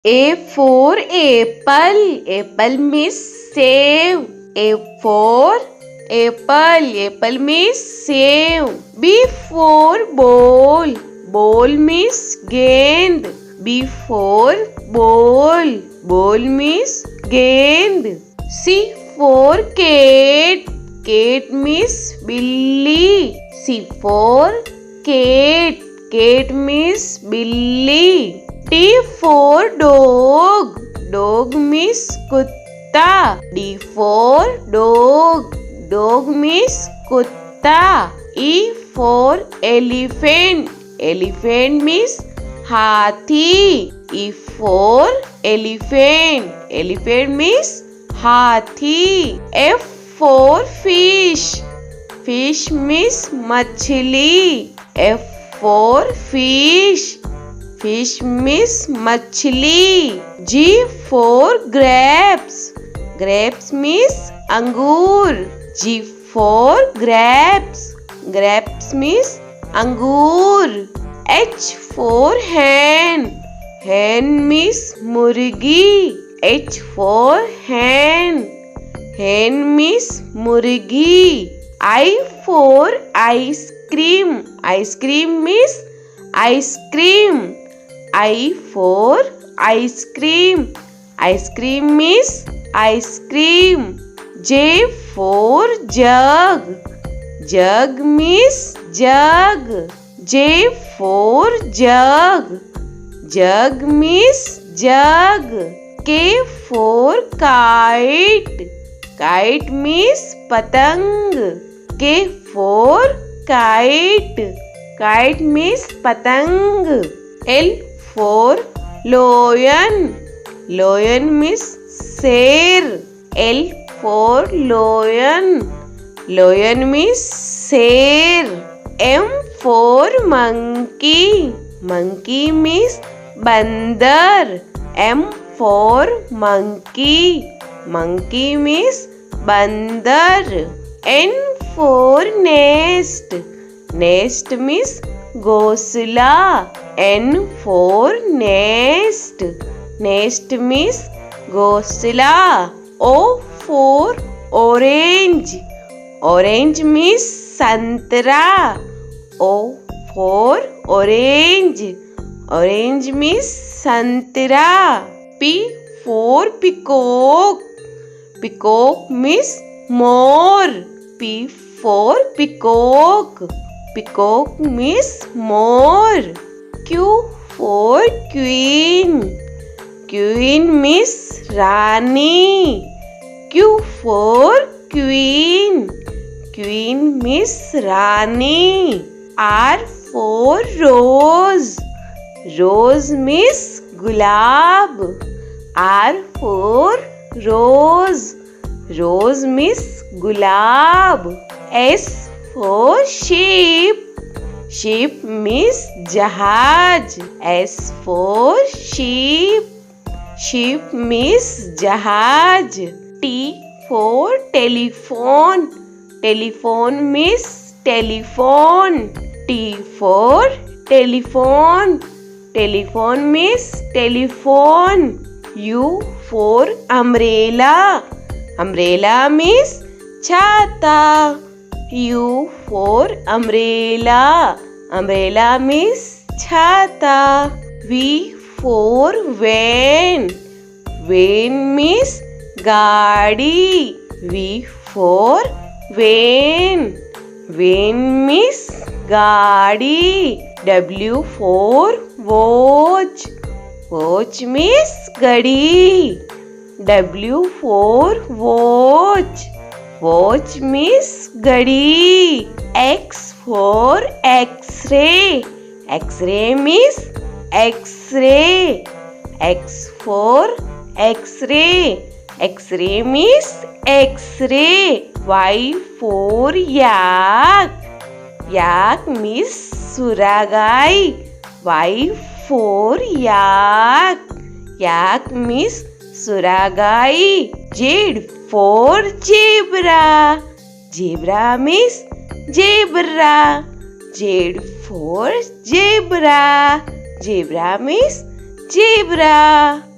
A for apple. Apple means save. A for apple. Apple means save. B for ball. Ball means gend. B for ball. Ball means gend. C for cat. Cat means billy. C for cat. Cat means billy. D for dog. Dog means kutta. D for dog. Dog means kutta. E for elephant. Elephant means hathi. E for elephant. Elephant means hathi. F for fish. Fish means machli. F for fish. Fish means machli. G for grapes. Grapes means angur. G for grapes. Grapes means angur. H for hen. Hen means murgi. H for hen. Hen means murgi. I for ice cream. Ice cream means ice cream. I for ice cream. Ice cream means ice cream. J for jug. Jug means jug. J for jug. Jug means jug. K for kite. Kite means patang. K for kite. Kite means patang. L for lion. Lion means sher. L for lion. Lion means sher. M for monkey. Monkey means bandar. M for monkey. Monkey means bandar. N for nest. Nest means घोंसला. N for nest. Nest means घोंसला. O for orange. Orange means संतरा. O for orange. Orange means संतरा. P for peacock. Peacock means more. P for peacock. Peacock means more. Q for queen. Queen means Rani. Q for queen. Queen means Rani. R for rose. Rose means gulab. R for rose. Rose means gulab. S for sheep. Sheep means jahaj. S for sheep. Sheep means jahaj. T for telephone. Telephone means telephone. T for telephone. Telephone means telephone. U for umbrella. Umbrella means chhata. U for umbrella. Umbrella means chhata. V for van. Van means gaadi. V for van. Van means gaadi. W for watch. Watch means gadi. W for watch. Watch means gadi. X for X-ray. X-ray means X-ray. X for X-ray. X-ray means X-ray. Y for yak. Yak means suragai. Y for yak. Yak means suragai. Z for zebra. Zebra means zebra. Z for zebra. Zebra means zebra.